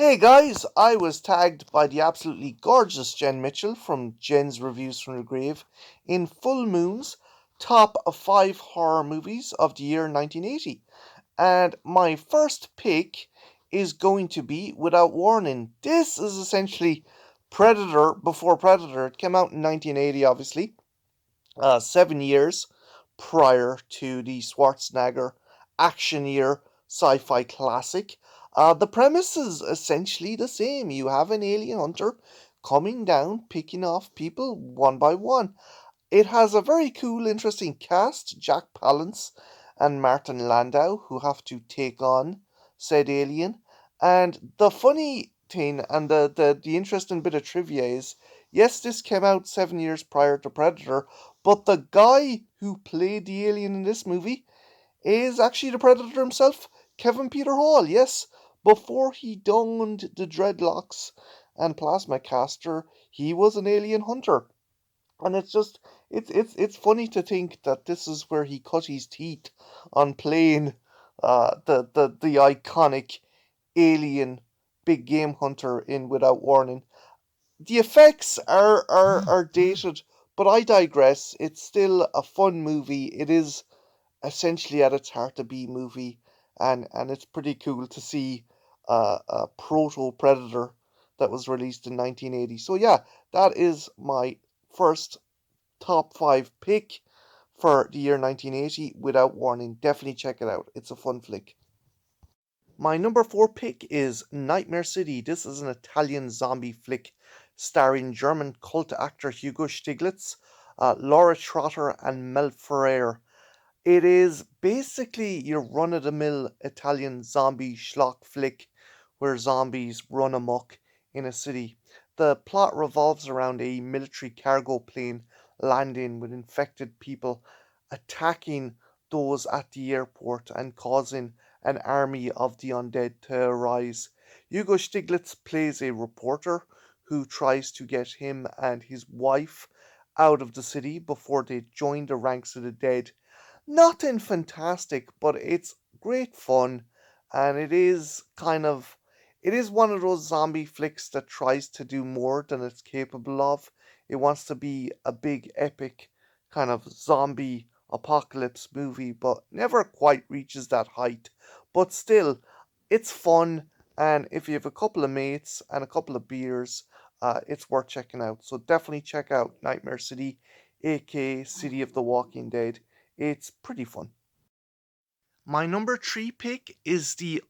Hey guys, I was tagged by the absolutely gorgeous Jen Mitchell from Jen's Reviews from the Grave in Foolmoons top of 5 horror movies of the year 1980. And my first pick is going to be Without Warning. This is essentially Predator before Predator. It came out in 1980, obviously, 7 years prior to the Schwarzenegger action year sci fi classic. The premise is essentially the same. You have an alien hunter coming down, picking off people one by one. It has a very cool, interesting cast: Jack Palance and Martin Landau, who have to take on said alien. And the funny thing and the interesting bit of trivia is yes, this came out 7 years prior to Predator, but the guy who played the alien in this movie is actually the Predator himself, Kevin Peter Hall. Yes, before he donned the dreadlocks and plasma caster, he was an alien hunter. And it's just it's funny to think that this is where he cut his teeth on playing the iconic alien big game hunter in Without Warning. The effects are dated, but I digress. It's still a fun movie. It is essentially at its heart a B movie, and it's pretty cool to see a proto Predator that was released in 1980. So yeah, that is my first top 5 pick for the year 1980, Without Warning. Definitely check it out. It's a fun flick. My number 4 pick is Nightmare City. This is an Italian zombie flick starring German cult actor Hugo Stiglitz, Laura Trotter, and Mel Ferrer. It is basically your run of the mill Italian zombie schlock flick where zombies run amok in a city. The plot revolves around a military cargo plane landing with infected people, attacking those at the airport and causing an army of the undead to arise. Hugo Stiglitz plays a reporter who tries to get him and his wife out of the city before they join the ranks of the dead. Nothing fantastic, but it's great fun, and it is one of those zombie flicks that tries to do more than it's capable of. It wants to be a big epic kind of zombie apocalypse movie, but never quite reaches that height. But still, it's fun, and if you have a couple of mates and a couple of beers, it's worth checking out. So definitely check out Nightmare City, aka City of the Walking Dead. It's pretty fun. My number 3 pick is the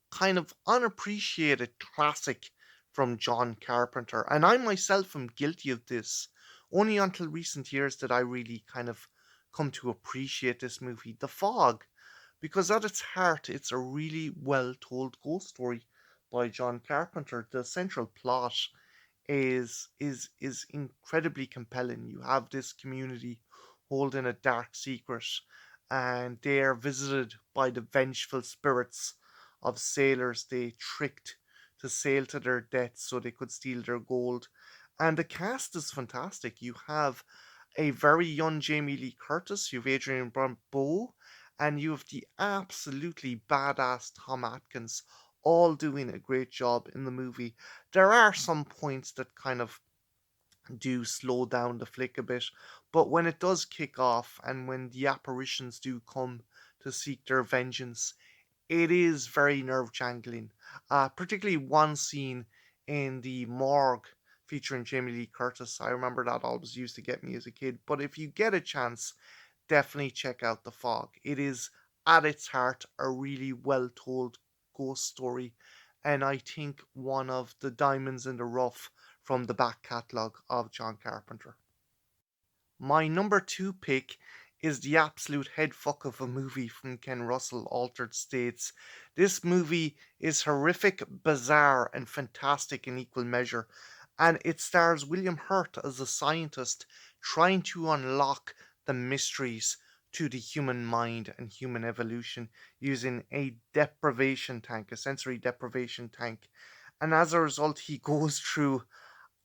kind of unappreciated classic from John Carpenter, and I myself am guilty of this. Only until recent years did I really kind of come to appreciate this movie, The Fog, because at its heart, it's a really well told ghost story by John Carpenter. The central plot is incredibly compelling. You have this community holding a dark secret, and they are visited by the vengeful spirits of sailors they tricked to sail to their deaths so they could steal their gold. And the cast is fantastic. You have a very young Jamie Lee Curtis, you have Adrian Barbeau, and you have the absolutely badass Tom Atkins, all doing a great job in the movie. There are some points that kind of do slow down the flick a bit, but when it does kick off and when the apparitions do come to seek their vengeance, it is very nerve jangling. Particularly one scene in the morgue featuring Jamie Lee Curtis. I remember that always used to get me as a kid. But if you get a chance, definitely check out The Fog. It is at its heart a really well told ghost story, and I think one of the diamonds in the rough from the back catalogue of John Carpenter. My number 2 pick is the absolute headfuck of a movie from Ken Russell, Altered States. This movie is horrific, bizarre, and fantastic in equal measure, and it stars William Hurt as a scientist trying to unlock the mysteries to the human mind and human evolution using a deprivation tank, a sensory deprivation tank. And as a result, he goes through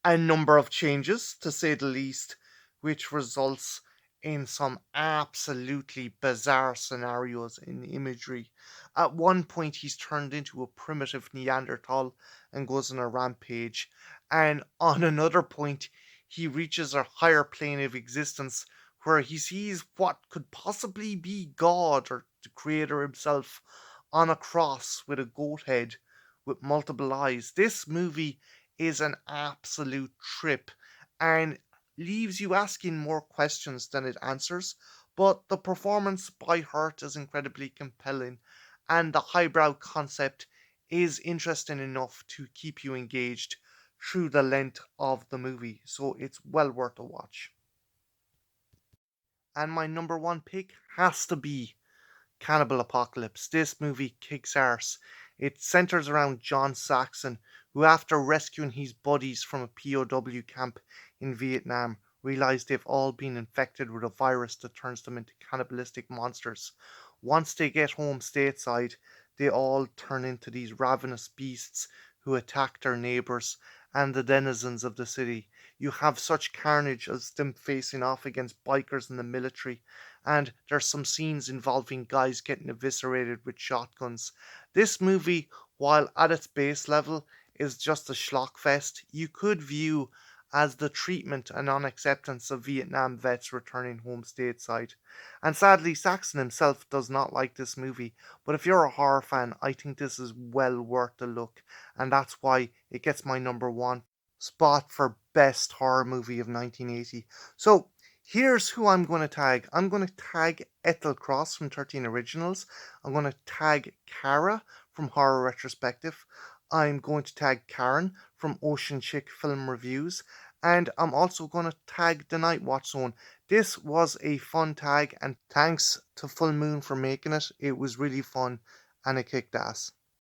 a number of changes, to say the least, which results in some absolutely bizarre scenarios in imagery. At one point, he's turned into a primitive Neanderthal and goes on a rampage. And on another point, he reaches a higher plane of existence where he sees what could possibly be God or the Creator himself on a cross with a goat head with multiple eyes. This movie is an absolute trip and leaves you asking more questions than it answers. But the performance by Hurt is incredibly compelling, and the highbrow concept is interesting enough to keep you engaged through the length of the movie, so it's well worth a watch. And my number one pick has to be Cannibal Apocalypse. This movie kicks arse. It centers around John Saxon, who, after rescuing his buddies from a POW camp in Vietnam, realize they've all been infected with a virus that turns them into cannibalistic monsters. Once they get home stateside, they all turn into these ravenous beasts who attack their neighbors and the denizens of the city. You have such carnage as them facing off against bikers and the military, and there's some scenes involving guys getting eviscerated with shotguns. This movie, while at its base level, is just a schlock fest you could view as the treatment and unacceptance of Vietnam vets returning home stateside. And sadly, Saxon himself does not like this movie, but if you're a horror fan, I think this is well worth a look, and that's why it gets my number one spot for best horror movie of 1980. So, here's who I'm going to tag. I'm going to tag Ethel Cross from 13 Originals. I'm going to tag Kara from Horror Retrospective. I'm going to tag Karen from Ocean Chick Film Reviews. And I'm also going to tag The Night Watch Zone. This was a fun tag, and thanks to Full Moon for making it. It was really fun and it kicked ass.